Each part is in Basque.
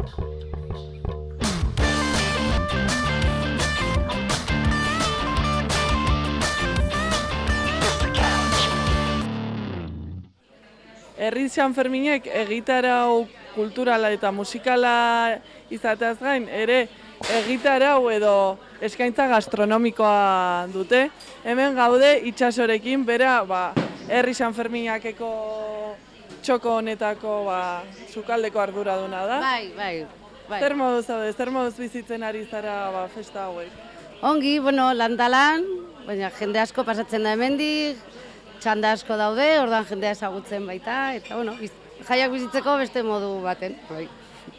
Herri Sanferminek egitarau kulturala eta musikala izateaz gain, ere egitarau edo eskaintza gastronomikoa dute. Hemen gaude itsasorekin, bera Herri Sanferminakeko txoko honetako sukaldeko arduraduna da. Bai. Zer moduz zaude, zer moduz bizitzen ari zara festa hauek? Ongi, landalan, baina jende asko pasatzen da hemendik, txanda asko daude, ordan jendea ezagutzen baita, eta jaiak bizitzeko beste modu baten.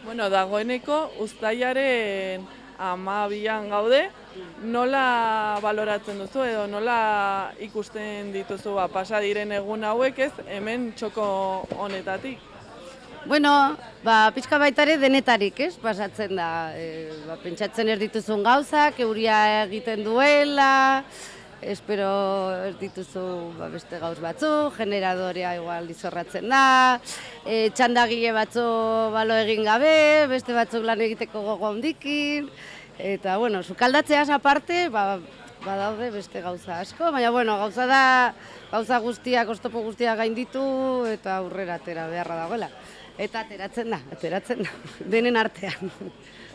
Dagoeneko uztailaren 12an gaude, nola baloratzen duzu edo nola ikusten dituzu pasa diren egun hauek hemen txoko honetatik? Pixka baitare denetarik, pasatzen da. Pentsatzen ez dituzun gauzak, euria egiten duela, espero ez dituzu beste gauz batzu, generadorea igual izorratzen da, txandagile batzu balo egin gabe, beste batzuk lan egiteko gogo handikin, eta sukaldatzeaz aparte, badaude beste gauza asko, baina gauza da, gauza guztiak, oztopo guztiak gainditu eta aurrera atera beharra dagoela. Eta ateratzen da, denen artean.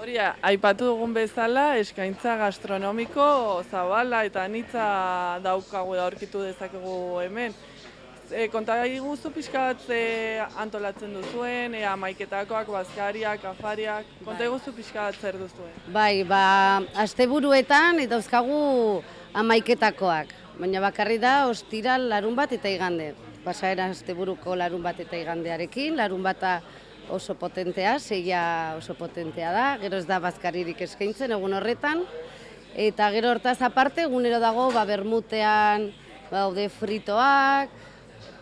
Hori, aipatu dugun bezala, eskaintza gastronomiko zabala eta anitza daukagu da aurkitu dezakegu hemen. Konta guzu pixka bat antolatzen duzuen, hamaiketakoak, bazkariak, afariak, konta guzu pixka bat zer duzuen? Bai, asteburuetan dauzkagu hamaiketakoak, baina bakarri da ostiral, larunbat eta igande. Pasaera asteburuko larunbat eta igandearekin, larunbata oso potentea, seia oso potentea da, gero ez da bazkaririk eskaintzen egun horretan, eta gero hortaz aparte egunero dago bermutean daude fritoak,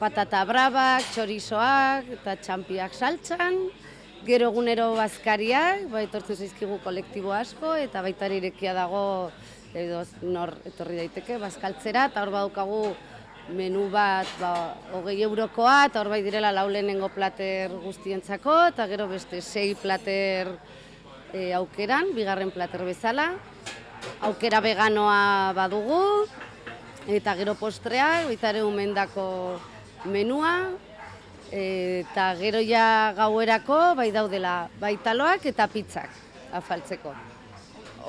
patata brabak, txorizoak eta txampiak saltxan, gero egunero bazkariak, etortzen zaizkigu kolektibo asko, eta baita irekia dago edo nor etorri daiteke bazkaltzera, eta hor badukagu menu bat 20 eurokoa, eta hor bai direla 4 lehenengo plater guztientzako, eta gero beste 6 plater aukeran, bigarren plater bezala. Aukera veganoa badugu, eta gero postreak, baita ere umendako menua, eta gero ja gauerako bai daudela baitaloak eta pizzak afaltzeko.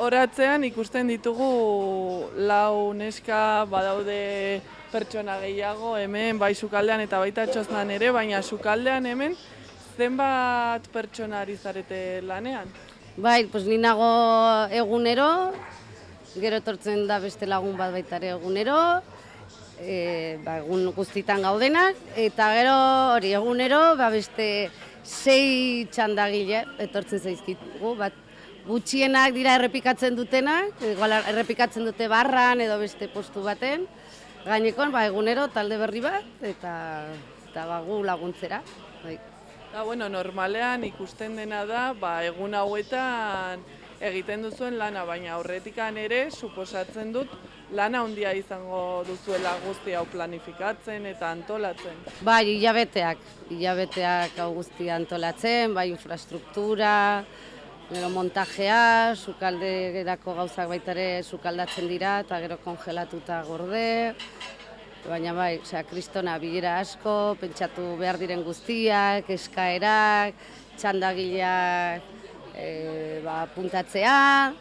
Horatzean ikusten ditugu 4 neska badaude pertsona gehiago hemen, bai sukaldean eta baita txoznan ere, baina sukaldean hemen zenbat pertsona ari zarete lanean? Bai, ni nago egunero, gero etortzen da beste lagun bat baita ere egunero, egun guztitan gaudenak, eta gero hori egunero beste 6 txandagile etortzen zaizkigu, gutxienak dira errepikatzen dutenak, errepikatzen dute barran edo beste postu baten, gainekon egunero talde berri bat eta gu laguntzera. Normalean ikusten dena da egun hauetan egiten duzuen lana, baina aurretikan ere suposatzen dut lana handia izango duzuela guzti hau planifikatzen eta antolatzen. Bai, hilabeteak hau guztia antolatzen, bai infrastruktura, gero montajea, sukalderako gauzak baita ere sukaldatzen dira eta gero kongelatuta gorde. Baina bai, kristona bilera asko, pentsatu behar diren guztiak, eskaerak, txandagileak puntatzea,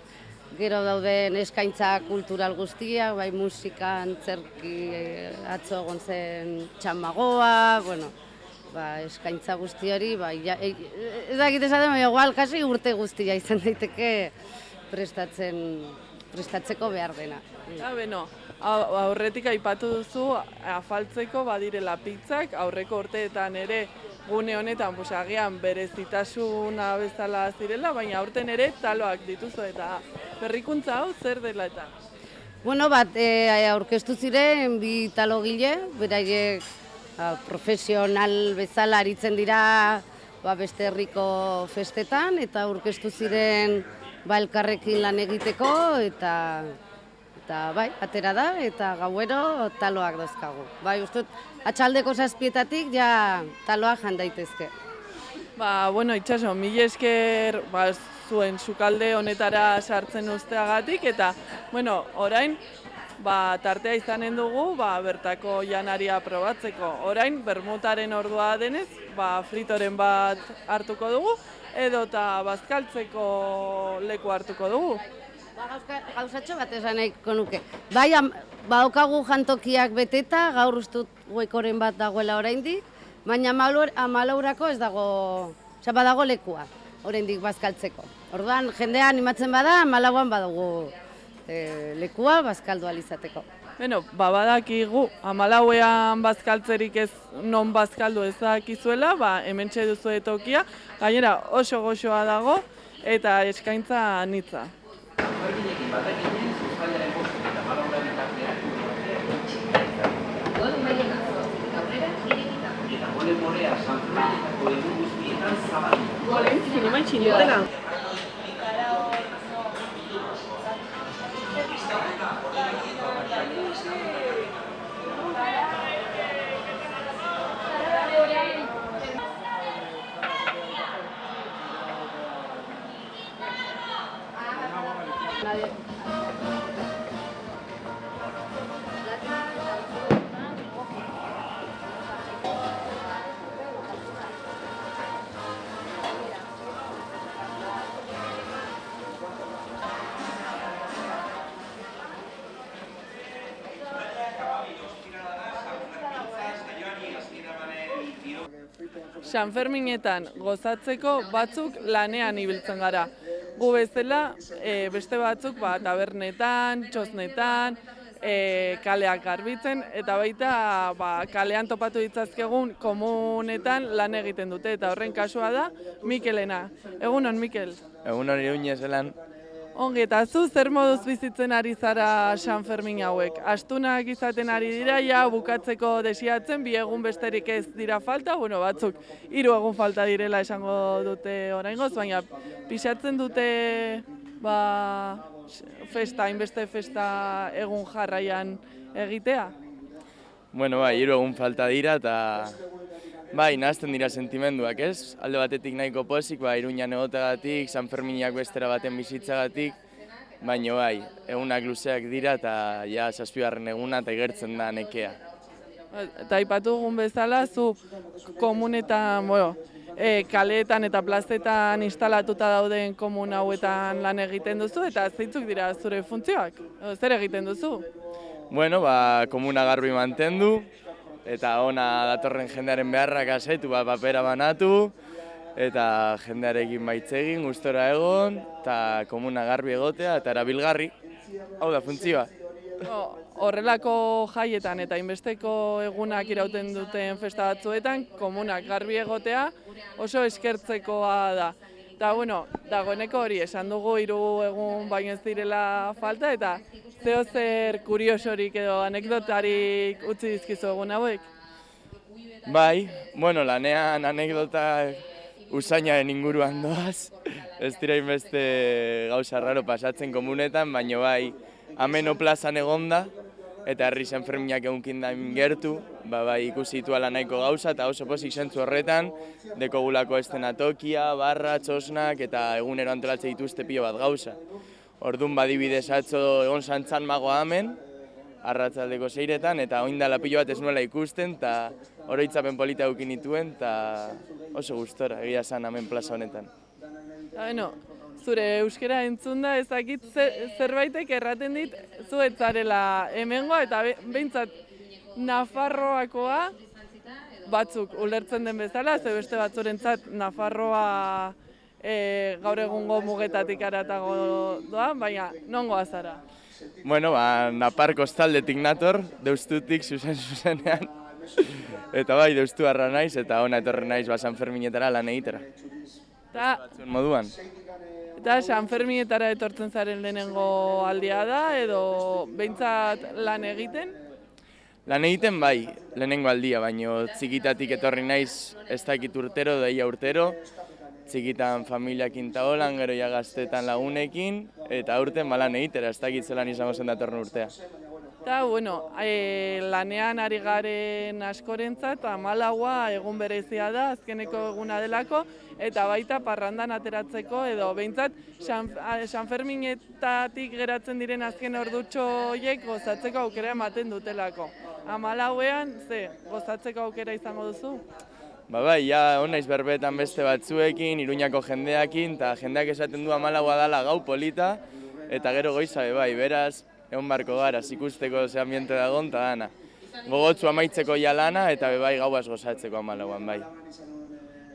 gero dauden eskaintza kultural guztiak, bai musika, antzerki, atzo egon zen txamagoa, eskaintza guzti hori, ez dakit esaten, igual kasi urte guztia izan daiteke prestatzeko behar dena. Aurretik aipatu duzu afaltzeko badirela pizzak, aurreko urteetan ere gune honetan agian berezitasuna bezala zirela, baina aurten ere taloak dituzu eta berrikuntza hau zer dela eta? Aurkeztu ziren 2 talogile, beraiek profesional bezala aritzen dira beste herriko festetan, eta aurkeztu ziren elkarrekin lan egiteko, eta atera da, eta gauero taloak dauzkagu. Atxaldeko 7:00 ja taloak jan daitezke. Bueno, itxaso, mila esker zuen sukalde honetara sartzen usteagatik, eta, orain, tartea izanen dugu, bertako janaria probatzeko. Orain, bermutaren ordua denez, fritoren bat hartuko dugu, edota bazkaltzeko leku hartuko dugu. Gauzatxo bat esan nahiko nuke. Bai, badaukagu jantokiak beteta, gaur ustut goikoren bat dagoela oraindik, baina amalaurako ez dago, badago lekua, oraindik bazkaltzeko. Orduan, jendea animatzen bada, amalauan badago lekua bazkaldu alizateko. Badakigu, amalauean bazkaltzerik ez non bazkaldu ez dakizuela, hementxe duzu tokia, gainera oso goxoa dago eta eskaintza anitza. Berbinekin batakinen, zuzpailaren bostuk eta malaura bitartean eta Golen Morea San Fernandetako egun guztietan zabalik. Golen, zinema itxinetela. Sanferminetan gozatzeko batzuk lanean ibiltzen gara. Gu bezala, beste batzuk tabernetan, txosnetan, kaleak garbitzen, eta baita kalean topatu ditzazkegun komunetan lan egiten dute, eta horren kasua da Mikelena. Egunon, Mikel? Egunon Iruñez elan. Ongi, eta zu zer moduz bizitzen ari zara Sanfermin hauek? Astunak izaten ari dira, bukatzeko desiatzen, 2 egun besterik ez dira falta, batzuk 3 egun falta direla esango dute oraingoz, baina pixatzen dute hainbeste festa egun jarraian egitea? 3 egun falta dira eta nahazten dira sentimenduak, ez? Alde batetik nahiko pozik, Iruñan egoteagatik, Sanferminak bestera baten bizitzagatik, baina egunak luzeak dira eta 7. eguna eta igertzen da nekea. Eta aipatu dugun bezala, zu komunetan, kaleetan eta plazetan instalatuta dauden komun hauetan lan egiten duzu, eta zeintzuk dira zure funtzioak? Zer egiten duzu? Komuna garbi mantendu, eta ona datorren jendearen beharrak asetu, papera banatu, eta jendearekin baitzegin, gustora egon, eta komuna garbi egotea, eta erabilgarri. Hau da, funtzioa. Horrelako jaietan eta inbesteko egunak irauten duten festa batzuetan, komunak garbi egotea oso eskertzekoa da. Eta, dagoeneko hori, esan dugu 3 egun baino ez direla falta, eta zeo zer kuriosorik edo anekdotarik utzi dizkizu egun hauek? Lanean anekdotak usainaren inguruan doaz. Ez dira inbeste gauza raro pasatzen komunetan, baina ameno plazan egonda, eta herri Sanferminak egunkin da gertu, ikusi ituala nahiko gauza, eta oso pozik zentzu horretan, dekogulako eszenatokia, barra, txosnak, eta egunero antolatzen dituzte pilo bat gauza. Orduan badibidez atzo egon santzan magoa hemen, arratzaldeko 6etan, eta oindala pilo bat ez nuela ikusten, eta oroitzapen polita eukin nituen, eta oso gustora, egia zan hemen plaza honetan. Zure euskara entzunda ezakit zerbaitek erraten dit zu ez zarela hemengoa, eta behintzat Nafarroakoa batzuk ulertzen den bezala, ze beste batzurentzat Nafarroa gaur egungo mugetatik haratago doa, baina nongoa zara? Napar kostaldetik nator, deustutik zuzenean, eta deustu harra naiz, eta ona etorren naiz Sanferminetara lan egitera. Batzuen moduan. Eta Sanferminetara etortzen zaren lehenengo aldia da, edo behintzat lan egiten? Lan egiten lehenengo aldia, baina txikitatik etorri naiz ez dakit urtero, daia urtero, txikitan familiakin eta holan, gero ja gaztetan lagunekin, eta aurten lan egitera, ez dakit zelan izango zen datorren urtea. Eta, bueno, lanean ari garen askorentzat, 14a egun berezia da, azkeneko eguna delako, eta baita parrandan ateratzeko, edo behintzat San Ferminetatik geratzen diren azken ordutxo horiek gozatzeko aukera ematen dutelako. 14ean, gozatzeko aukera izango duzu? Ba bai, ja honaiz berbetan beste batzuekin, Iruñako jendeakin, eta jendeak esaten du 14a dela gau polita, eta gero goiza bai, beraz, egon barko gara, ikusteko ze ambiente dagoen, eta dana. Gogotzu amaitzeko ja lana, eta bai gauaz gozatzeko 14an, bai.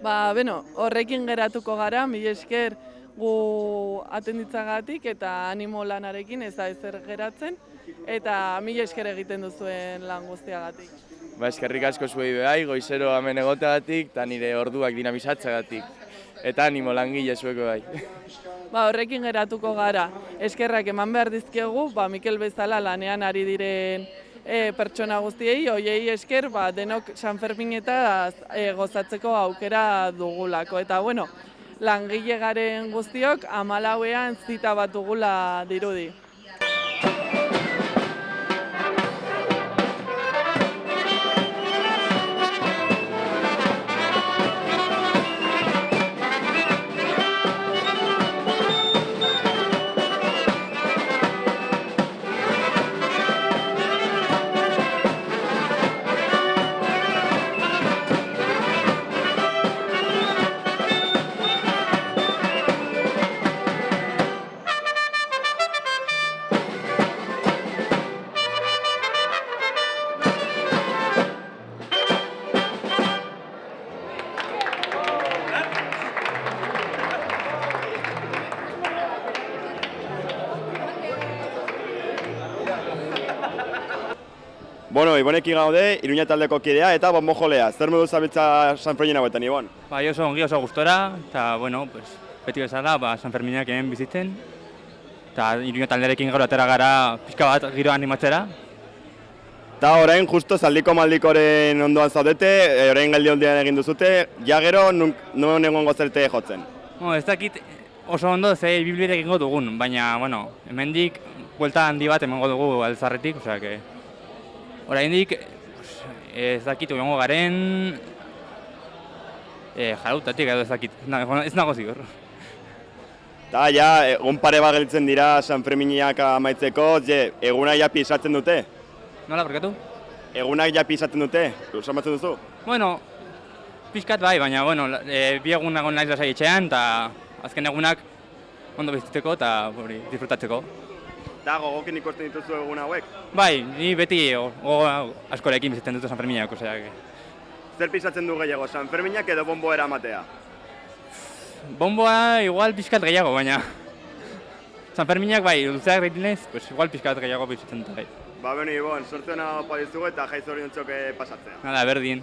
Ba, beno, horrekin geratuko gara, mila esker gu atenditzagatik eta animo lanarekin ez da ezer geratzen, eta mila esker egiten duzuen lan guztiagatik. Ba, eskerrik asko zuei behai, goizero hemen egoteagatik, eta nire orduak dinamizatzagatik. Eta animo langile zueko bai. Ba, horrekin geratuko gara. Eskerrak eman behar dizkiegu, ba, Mikel bezala lanean ari diren pertsona guztiei, hoiei esker denok San Ferminetaz gozatzeko aukera dugulako. Eta, bueno, langile garen guztiok 14ean zita bat dugula dirudi. Bueno, Ibonekin gaude, Iruña taldeko kidea eta bonbojolea. Zer modu zabiltza San Fermin hauetan, Ibon? Bai, oso ongi, oso gustora, eta, bueno, pues, beti bezala, San Ferminak hemen bizitzen. Eta Iruña taldearekin gero atera gara pixka bat giroa animatzera. Eta orain, justo zaldiko maldikoren ondoan zaudete, orain geldialdian egin duzute, ja gero non egongo zerte jotzen? Bueno, ez dakit oso ondo ze bibliarek egingo dugun, baina, bueno, hemendik buelta handi bat emango dugu altzarretik, osea, que... Oraindik, ez dakit egongo garen... jarautatik edo ez dakit, ez nago zigur. Eta, ja, egun pare bat gelditzen dira San Ferminiak amaitzeko, egunak ja pisatzen dute? Nola, barkatu? Egunak ja pisatzen dute, usamatzen duzu? Bueno, pixkat bai, baina, bueno, bi egun nagoen naiz lasai etxean, eta azken egunak ondo bizitzeko eta disfrutatzeko. Eta gogokin ikusten dituzu egun hauek? Bai, ni beti gogo askorekin bizitzen dut San Ferminak, osea. Zer pisatzen du gehiago, San Ferminak edo bonboa eramatea? Bonboa igual pixkat gehiago, baina San Ferminak bai, luzeak ditinez, pues igual pixkat gehiago bizitzen dut. Ba, beno, Ibon, sorte hona opa dizugu eta jaiz hori pasatzea. Nada, berdin.